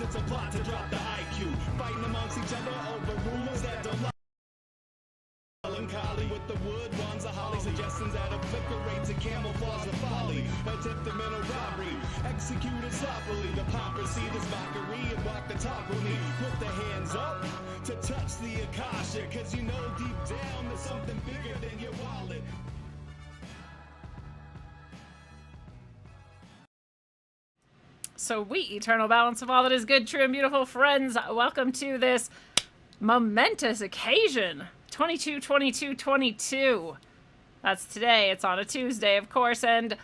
it's a plot to drop the IQ. Fighting amongst each other over rumors that don't lie. Melancholy with the wood wands of holly, suggestions that obliterate to camouflage the folly. Attempted mental robbery, executed sloppily. The pompous see this mockery and walk the talk with me. Put the hands up to touch the Akasha, cause you know deep down there's something bigger than your wallet. So we, eternal balance of all that is good, true, and beautiful friends, welcome to this momentous occasion. 22-22-22. That's today. It's on a Tuesday, of course, and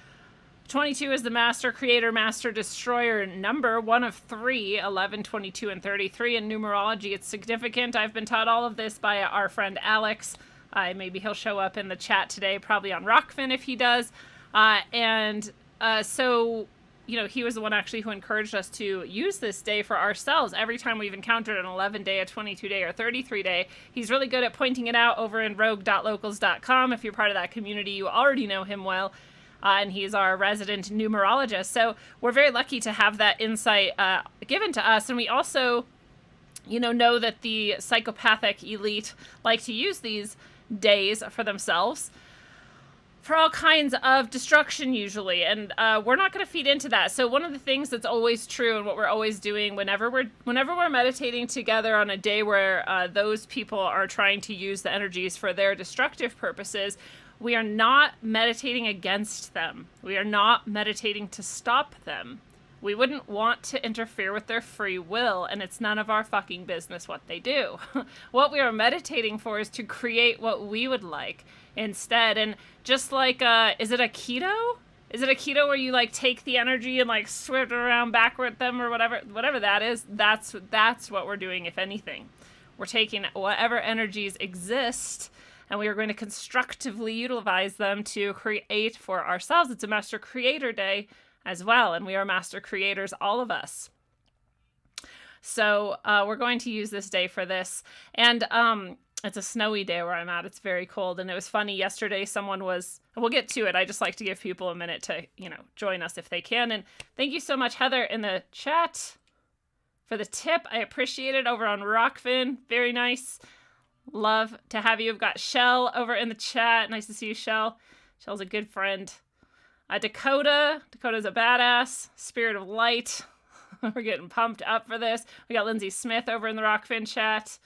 22 is the Master Creator, Master Destroyer number, one of three, 11, 22, and 33. In numerology, it's significant. I've been taught all of this by our friend Alex. Maybe he'll show up in the chat today, probably on Rockfin if he does. So, you know, he was the one actually who encouraged us to use this day for ourselves. Every time we've encountered an 11 day, a 22 day, or 33 day, he's really good at pointing it out over in rogue.locals.com. If you're part of that community, you already know him well. And he's our resident numerologist. So we're very lucky to have that insight given to us. And we also, you know that the psychopathic elite like to use these days for themselves, for all kinds of destruction usually, and we're not going to feed into that. So one of the things that's always true and what we're always doing whenever we're meditating together on a day where those people are trying to use the energies for their destructive purposes, we are not meditating against them. We are not meditating to stop them. We wouldn't want to interfere with their free will, and it's none of our fucking business what they do. What we are meditating for is to create what we would like instead. And just like, is it a keto? Is it a keto where you like take the energy and like swim around backward them or whatever that is? That's what we're doing, if anything. We're taking whatever energies exist and we are going to constructively utilize them to create for ourselves. It's a Master Creator Day as well, and we are Master Creators, all of us. So we're going to use this day for this. And it's a snowy day where I'm at. It's very cold. And it was funny, yesterday someone was, we'll get to it. I just like to give people a minute to, join us if they can. And thank you so much, Heather, in the chat for the tip. I appreciate it, over on Rockfin. Very nice. Love to have you. I've got Shell over in the chat. Nice to see you, Shell. Shell's a good friend. Dakota's a badass. Spirit of Light. We're getting pumped up for this. We got Lindsay Smith over in the Rockfin chat.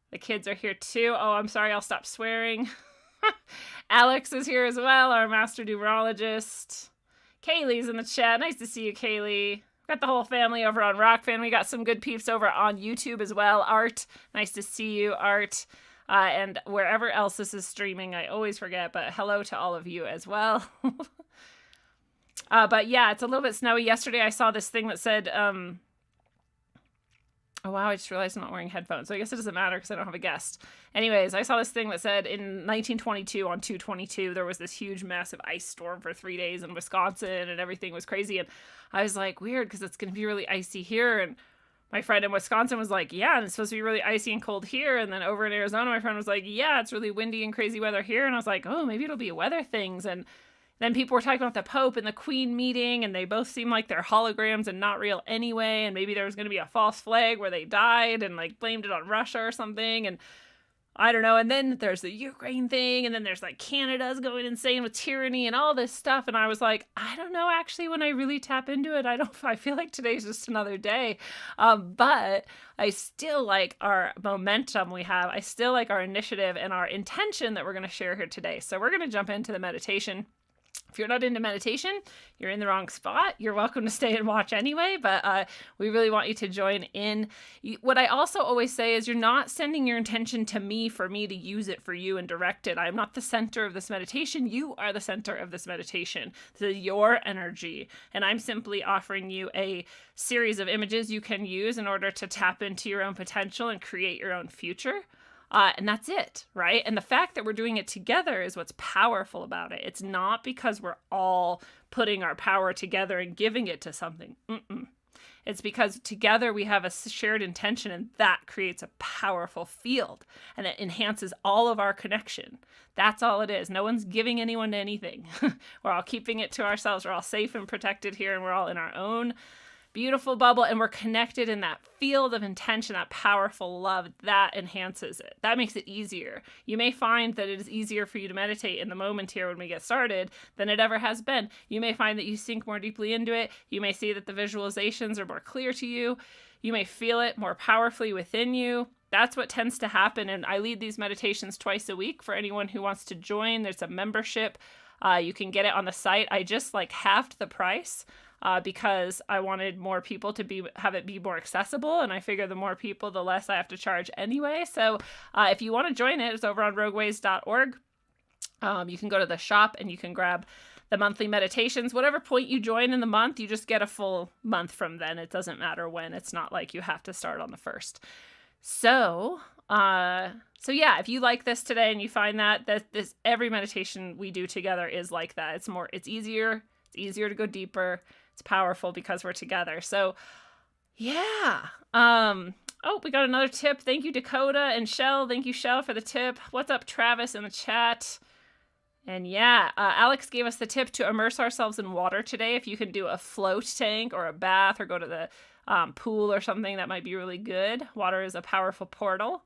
The kids are here too. Oh, I'm sorry, I'll stop swearing. Alex is here as well, our Master Numerologist. Kaylee's in the chat. Nice to see you, Kaylee. Got the whole family over on Rockfin. We got some good peeps over on YouTube as well. Art, nice to see you, Art. And wherever else this is streaming, I always forget, but hello to all of you as well. But yeah, it's a little bit snowy. Yesterday I saw this thing that said, oh wow, I just realized I'm not wearing headphones. So I guess it doesn't matter because I don't have a guest. Anyways, I saw this thing that said in 1922 on 2/22, there was this huge massive ice storm for 3 days in Wisconsin and everything was crazy. And I was like, weird, because it's going to be really icy here. And my friend in Wisconsin was like, yeah, and it's supposed to be really icy and cold here. And then over in Arizona, my friend was like, yeah, it's really windy and crazy weather here. And I was like, oh, maybe it'll be weather things. And then people were talking about the Pope and the Queen meeting, and they both seem like they're holograms and not real anyway. And maybe there was going to be a false flag where they died and like blamed it on Russia or something. And I don't know. And then there's the Ukraine thing. And then there's like Canada's going insane with tyranny and all this stuff. And I was like, I don't know, actually, when I really tap into it, I feel like today's just another day. But I still like our momentum we have. I still like our initiative and our intention that we're going to share here today. So we're going to jump into the meditation. If you're not into meditation, you're in the wrong spot. You're welcome to stay and watch anyway, but we really want you to join in. What I also always say is you're not sending your intention to me for me to use it for you and direct it. I'm not the center of this meditation. You are the center of this meditation. This is your energy, and I'm simply offering you a series of images you can use in order to tap into your own potential and create your own future. And that's it, right? And the fact that we're doing it together is what's powerful about it. It's not because we're all putting our power together and giving it to something. It's because together we have a shared intention, and that creates a powerful field, and it enhances all of our connection. That's all it is. No one's giving anyone anything. We're all keeping it to ourselves. We're all safe and protected here, and we're all in our own beautiful bubble, and we're connected in that field of intention, that powerful love. That enhances it. That makes it easier. You may find that it is easier for you to meditate in the moment here when we get started than it ever has been. You may find that you sink more deeply into it. You may see that the visualizations are more clear to you. You may feel it more powerfully within you. That's what tends to happen. And I lead these meditations twice a week for anyone who wants to join. There's a membership. You can get it on the site. I just halved the price because I wanted more people to have it be more accessible. And I figure the more people, the less I have to charge anyway. So if you want to join it, it's over on rogueways.org. You can go to the shop and you can grab the monthly meditations. Whatever point you join in the month, you just get a full month from then. It doesn't matter when. It's not like you have to start on the 1st. So yeah, if you like this today and you find that this every meditation we do together is like that. It's easier to go deeper. It's powerful because we're together. So yeah. Oh, we got another tip. Thank you, Dakota and Shell. Thank you, Shell, for the tip. What's up, Travis, in the chat? And yeah, Alex gave us the tip to immerse ourselves in water today. If you can do a float tank or a bath or go to the pool or something, that might be really good. Water is a powerful portal.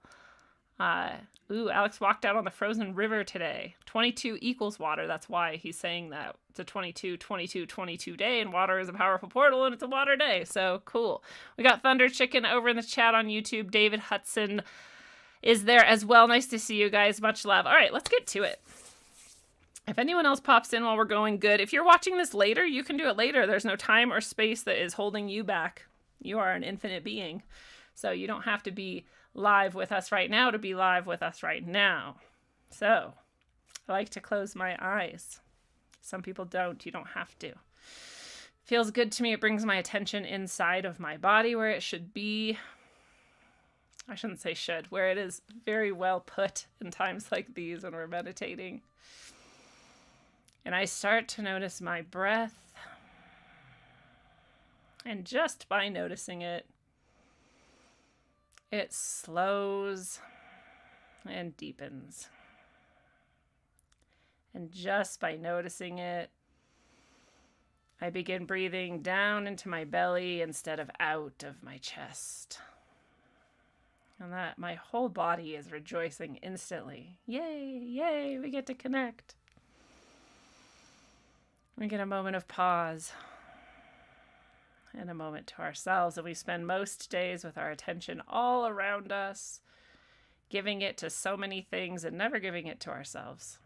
Alex walked out on the frozen river today. 22 equals water. That's why he's saying that. It's a 22 day, and water is a powerful portal, and it's a water day. So cool. We got Thunder Chicken over in the chat on YouTube. David Hudson is there as well. Nice to see you guys. Much love. All right, let's get to it. If anyone else pops in while we're going, good. If you're watching this later, you can do it later. There's no time or space that is holding you back. You are an infinite being. So you don't have to be live with us right now to be live with us right now. So I like to close my eyes. Some people don't. You don't have to. Feels good to me. It brings my attention inside of my body where it should be. I shouldn't say should, where it is very well put in times like these when we're meditating. And I start to notice my breath. And just by noticing it, it slows and deepens. And just by noticing it, I begin breathing down into my belly instead of out of my chest. And that my whole body is rejoicing instantly. Yay, yay, we get to connect. We get a moment of pause and a moment to ourselves. And we spend most days with our attention all around us, giving it to so many things and never giving it to ourselves.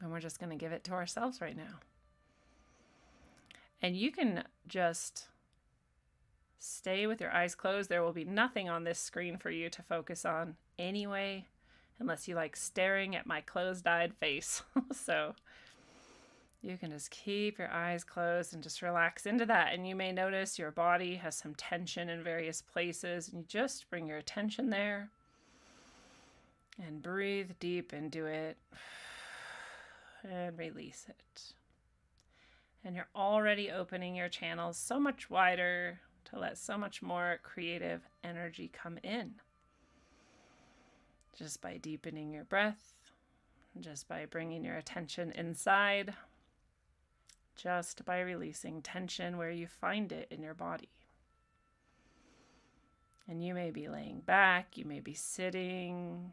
And we're just going to give it to ourselves right now. And you can just stay with your eyes closed. There will be nothing on this screen for you to focus on anyway, unless you like staring at my closed-eyed face. So you can just keep your eyes closed and just relax into that. And you may notice your body has some tension in various places. And you just bring your attention there and breathe deep into it and release it. And you're already opening your channels so much wider to let so much more creative energy come in. Just by deepening your breath, just by bringing your attention inside, just by releasing tension where you find it in your body. And you may be laying back, you may be sitting.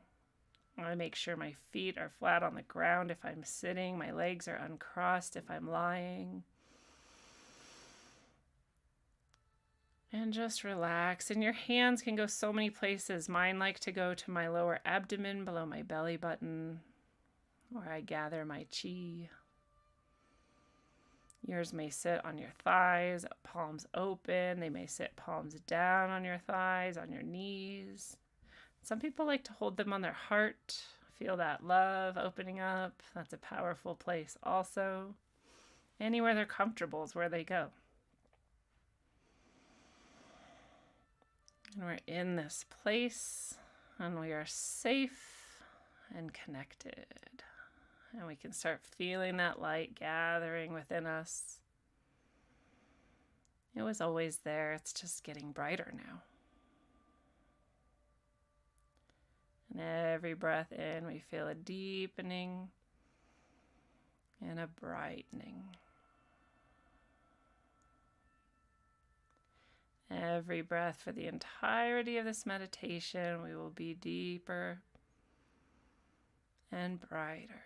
I make sure my feet are flat on the ground if I'm sitting, my legs are uncrossed if I'm lying. And just relax. And your hands can go so many places. Mine like to go to my lower abdomen below my belly button, where I gather my chi. Yours may sit on your thighs, palms open. They may sit palms down on your thighs, on your knees. Some people like to hold them on their heart. Feel that love opening up. That's a powerful place also. Anywhere they're comfortable is where they go. And we're in this place, and we are safe and connected. And we can start feeling that light gathering within us. It was always there. It's just getting brighter now. And every breath in, we feel a deepening and a brightening. Every breath for the entirety of this meditation, we will be deeper and brighter.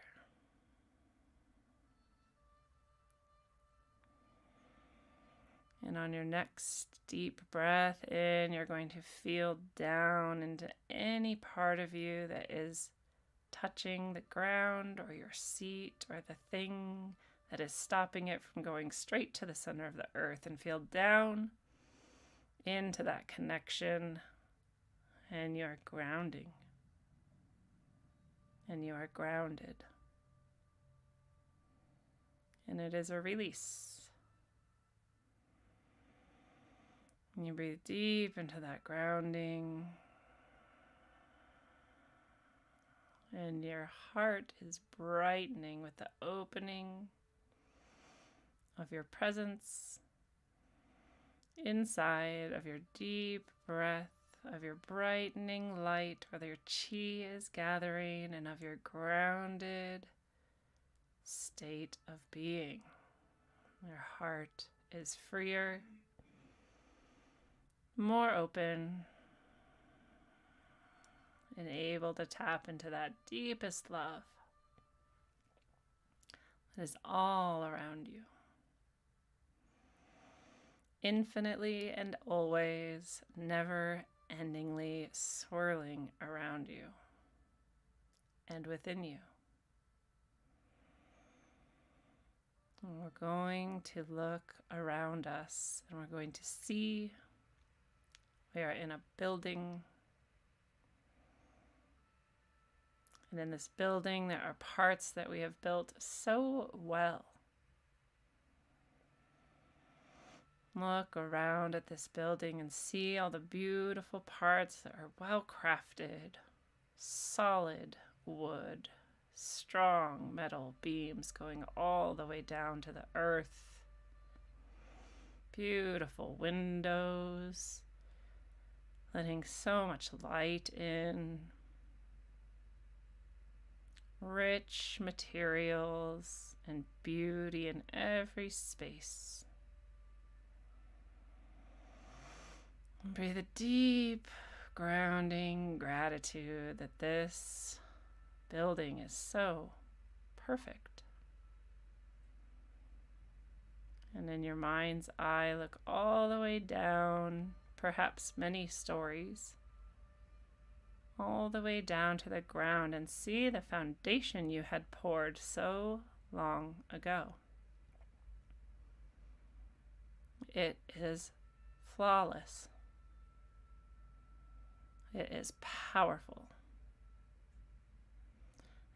And on your next deep breath in, you're going to feel down into any part of you that is touching the ground or your seat or the thing that is stopping it from going straight to the center of the earth, and feel down into that connection, and you are grounding, and you are grounded, and it is a release. And you breathe deep into that grounding, and your heart is brightening with the opening of your presence inside of your deep breath, of your brightening light, whether your chi is gathering, and of your grounded state of being. Your heart is freer, more open, and able to tap into that deepest love that is all around you, infinitely and always, never-endingly swirling around you and within you. And we're going to look around us, and we're going to see we are in a building. And in this building, there are parts that we have built so well. Look around at this building and see all the beautiful parts that are well crafted, solid wood, strong metal beams going all the way down to the earth, beautiful windows, letting so much light in, rich materials and beauty in every space. Breathe a deep, grounding gratitude that this building is so perfect. And in your mind's eye, look all the way down, perhaps many stories, all the way down to the ground, and see the foundation you had poured so long ago. It is flawless. It is powerful.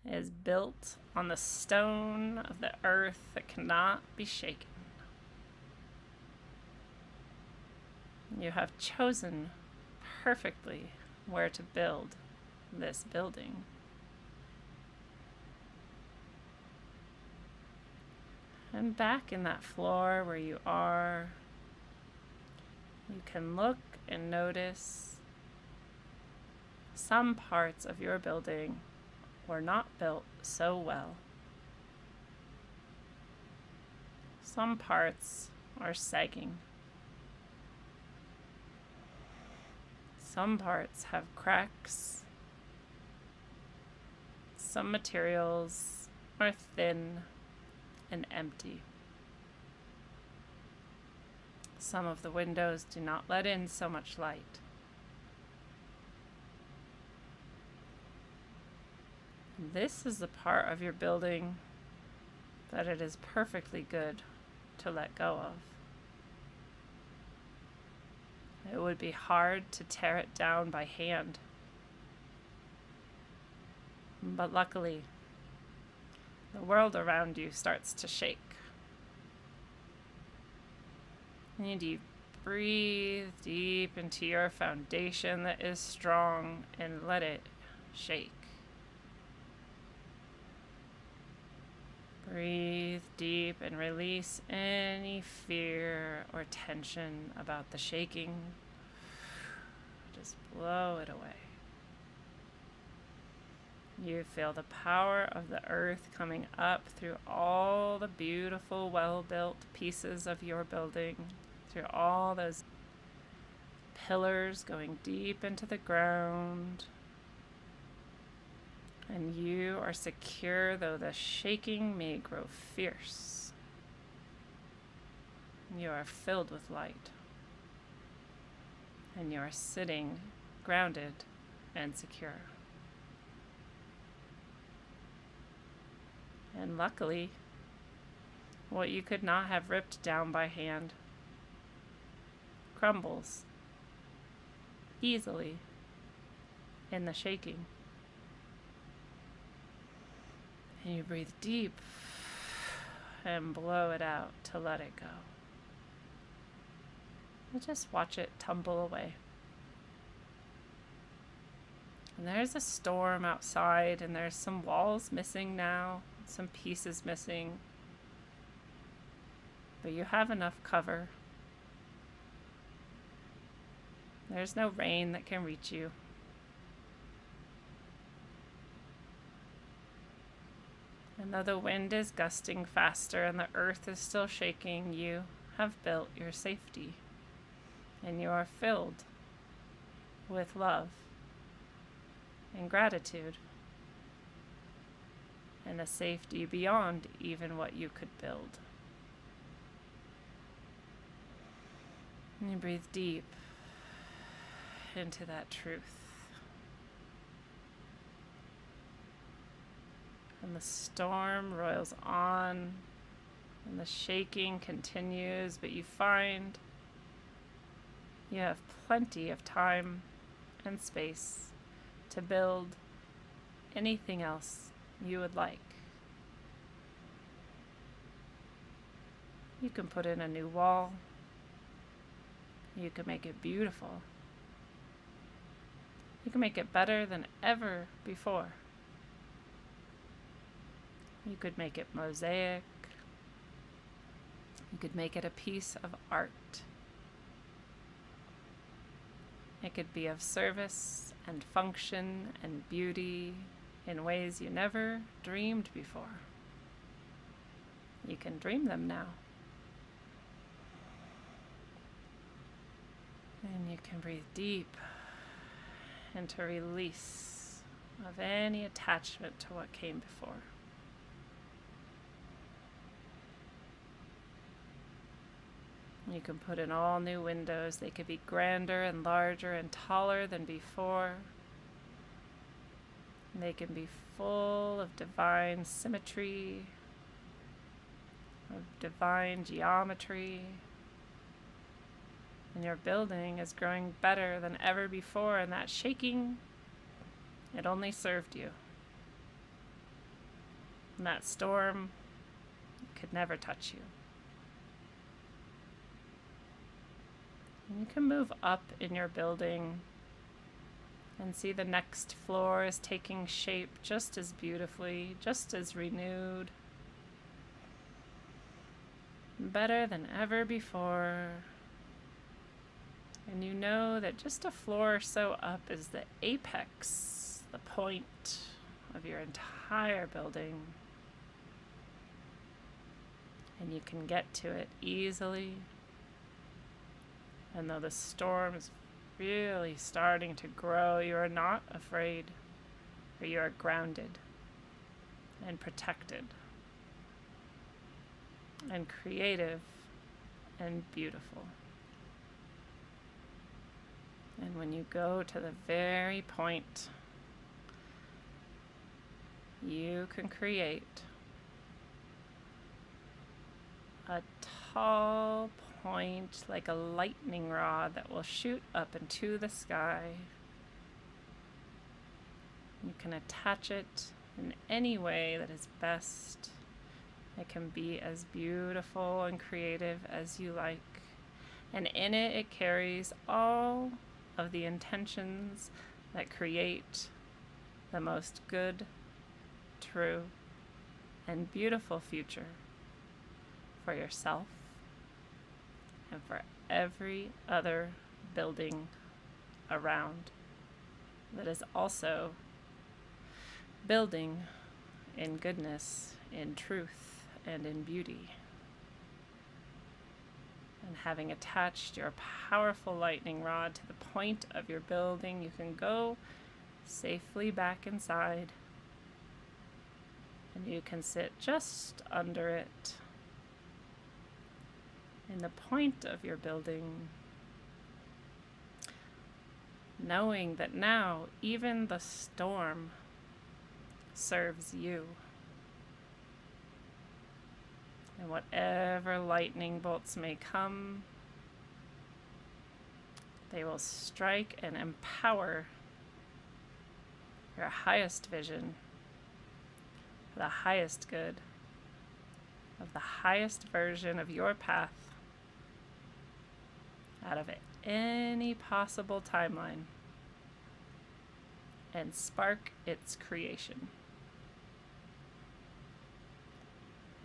It is built on the stone of the earth that cannot be shaken. You have chosen perfectly where to build this building. And back in that floor where you are, you can look and notice some parts of your building were not built so well. Some parts are sagging. Some parts have cracks. Some materials are thin and empty. Some of the windows do not let in so much light. This is the part of your building that it is perfectly good to let go of. It would be hard to tear it down by hand. But luckily, the world around you starts to shake. And you breathe deep into your foundation that is strong and let it shake. Breathe deep and release any fear or tension about the shaking. Just blow it away. You feel the power of the earth coming up through all the beautiful, well-built pieces of your building, through all those pillars going deep into the ground. And you are secure, though the shaking may grow fierce. You are filled with light. And you are sitting grounded and secure. And luckily, what you could not have ripped down by hand crumbles easily in the shaking. And you breathe deep and blow it out to let it go. And just watch it tumble away. And there's a storm outside, and there's some walls missing now, some pieces missing. But you have enough cover. There's no rain that can reach you. And though the wind is gusting faster and the earth is still shaking, you have built your safety. And you are filled with love and gratitude and a safety beyond even what you could build. And you breathe deep into that truth. And the storm roils on, and the shaking continues, but you find you have plenty of time and space to build anything else you would like. You can put in a new wall. You can make it beautiful. You can make it better than ever before. You could make it mosaic. You could make it a piece of art. It could be of service and function and beauty in ways you never dreamed before. You can dream them now. And you can breathe deep into release of any attachment to what came before. You can put in all new windows. They could be grander and larger and taller than before. They can be full of divine symmetry, of divine geometry. And your building is growing better than ever before, and that shaking, it only served you. And that storm could never touch you. And you can move up in your building and see the next floor is taking shape just as beautifully, just as renewed, better than ever before. And you know that just a floor or so up is the apex, the point of your entire building. And you can get to it easily. And though the storm is really starting to grow, you are not afraid, for you are grounded and protected and creative and beautiful. And when you go to the very point, you can create a tall point like a lightning rod that will shoot up into the sky. You can attach it in any way that is best. It can be as beautiful and creative as you like. And in it, it carries all of the intentions that create the most good, true, and beautiful future for yourself and for every other building around that is also building in goodness, in truth, and in beauty. And having attached your powerful lightning rod to the point of your building, you can go safely back inside. And you can sit just under it in the point of your building, knowing that now even the storm serves you. And whatever lightning bolts may come, they will strike and empower your highest vision, for the highest good, of the highest version of your path out of any possible timeline, and spark its creation.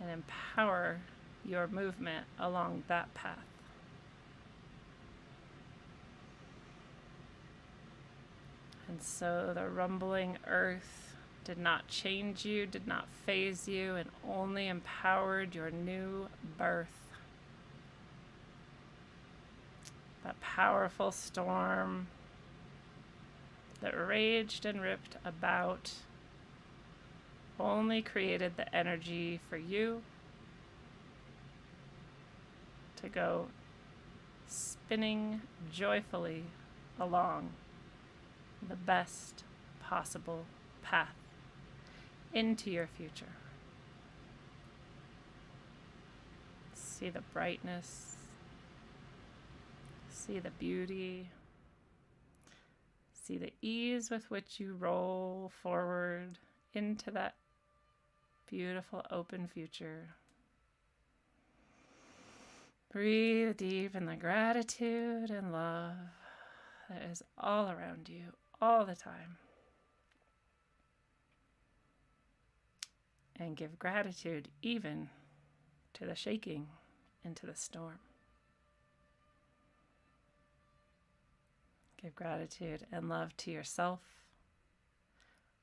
And empower your movement along that path. And so the rumbling earth did not change you, did not phase you, and only empowered your new birth. That powerful storm that raged and ripped about only created the energy for you to go spinning joyfully along the best possible path into your future. See the brightness, see the beauty, see the ease with which you roll forward into that beautiful open future. Breathe deep in the gratitude and love that is all around you all the time. And give gratitude even to the shaking into the storm. Give gratitude and love to yourself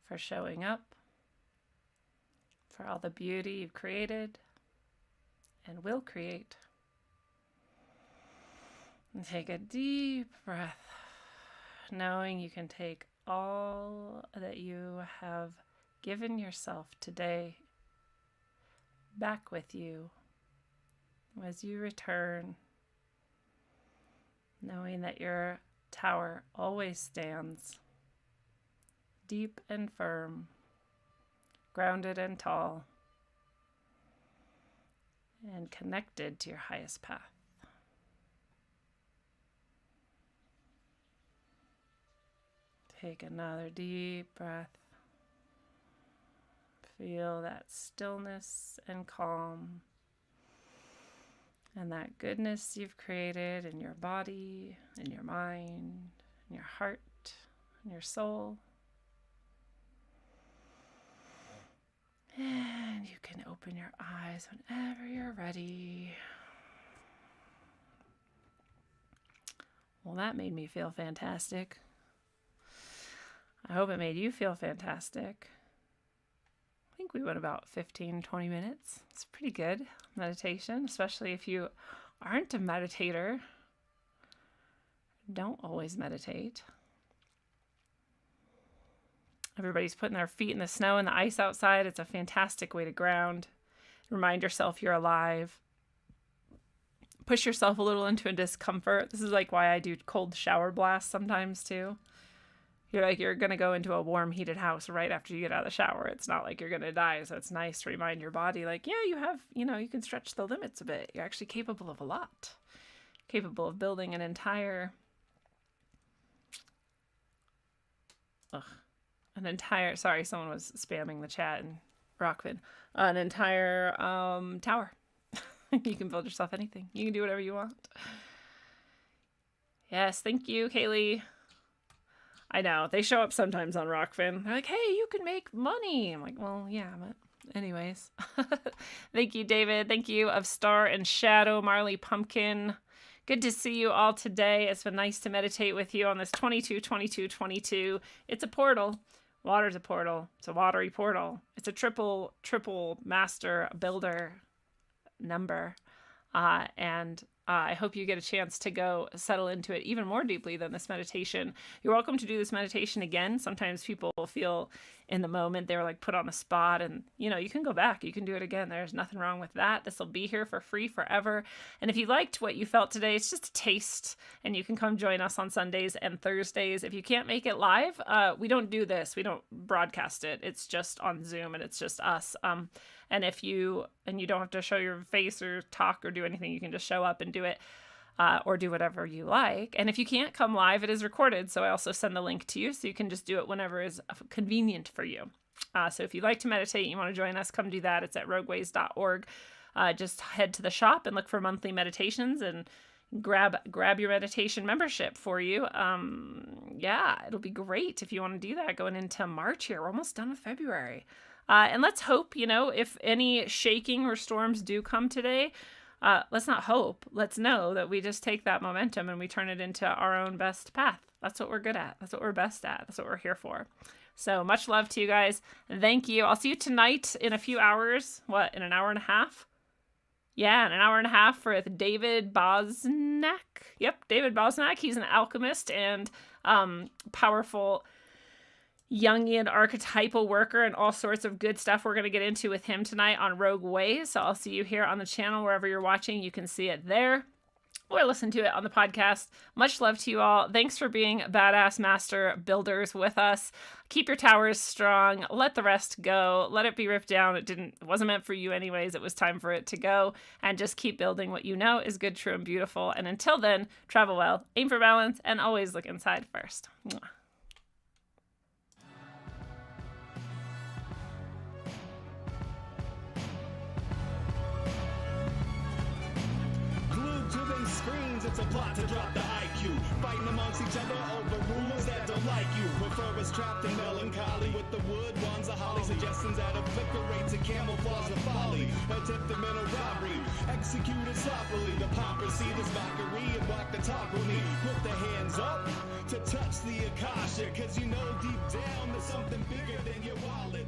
for showing up, for all the beauty you've created and will create. And take a deep breath, knowing you can take all that you have given yourself today back with you as you return, knowing that your tower always stands deep and firm, grounded and tall, and connected to your highest path. Take another deep breath. Feel that stillness and calm and that goodness you've created in your body, in your mind, in your heart, in your soul. And you can open your eyes whenever you're ready. Well, that made me feel fantastic. I hope it made you feel fantastic. I think we went about 15-20 minutes. It's pretty good meditation, especially if you aren't a meditator. Don't always meditate. Everybody's putting their feet in the snow and the ice outside. It's a fantastic way to ground. Remind yourself you're alive. Push yourself a little into a discomfort. This is like why I do cold shower blasts sometimes too. You're going to go into a warm, heated house right after you get out of the shower. It's not like you're going to die. So it's nice to remind your body, like, yeah, you can stretch the limits a bit. You're actually capable of a lot. Capable of building an entire, sorry, someone was spamming the chat in Rockfin. An entire tower. You can build yourself anything. You can do whatever you want. Yes, thank you, Kaylee. I know, they show up sometimes on Rockfin. They're like, hey, you can make money. I'm like, well, yeah, but anyways. Thank you, David. Thank you of Star and Shadow, Marley Pumpkin. Good to see you all today. It's been nice to meditate with you on this 22-22-22. It's a portal. Water's a portal. It's a watery portal. It's a triple master builder number. And I hope you get a chance to go settle into it even more deeply than this meditation. You're welcome to do this meditation again. Sometimes people feel in the moment they're like put on the spot, and you can go back. You can do it again. There's nothing wrong with that. This will be here for free forever. And if you liked what you felt today, it's just a taste, and you can come join us on Sundays and Thursdays. If you can't make it live, we don't do this. We don't broadcast it. It's just on Zoom, and it's just us. And you don't have to show your face or talk or do anything. You can just show up and do it, or do whatever you like. And if you can't come live, it is recorded. So I also send the link to you, so you can just do it whenever is convenient for you. So if you like to meditate, you want to join us, come do that. It's at rogueways.org. Just head to the shop and look for monthly meditations and grab your meditation membership for you. It'll be great if you want to do that going into March here. We're almost done with February. And let's hope, if any shaking or storms do come today, let's not hope. Let's know that we just take that momentum and we turn it into our own best path. That's what we're good at. That's what we're best at. That's what we're here for. So much love to you guys. Thank you. I'll see you tonight in a few hours. In an hour and a half? Yeah, in an hour and a half with David Bosnack. Yep, David Bosnack. He's an alchemist and powerful Jungian archetypal worker and all sorts of good stuff we're going to get into with him tonight on Rogue Ways. So I'll see you here on the channel. Wherever you're watching, you can see it there or listen to it on the podcast. Much love to you all. Thanks for being badass master builders with us. Keep your towers strong. Let the rest go. Let it be ripped down. It wasn't meant for you anyways. It was time for it to go. And just keep building what you know is good, true, and beautiful. And until then, travel well, aim for balance, and always look inside first. Mwah. Screens, it's a plot to drop the IQ. Fighting amongst each other over rumors that don't like you. Prefer us trapped in melancholy with the wood wands of holly. Suggestions that obliterate to camouflage the folly. Attempt a mental robbery, executed softly. The pomp see this mockery and walk the talk with me. Put the hands up to touch the Akasha, cause you know deep down there's something bigger than your wallet.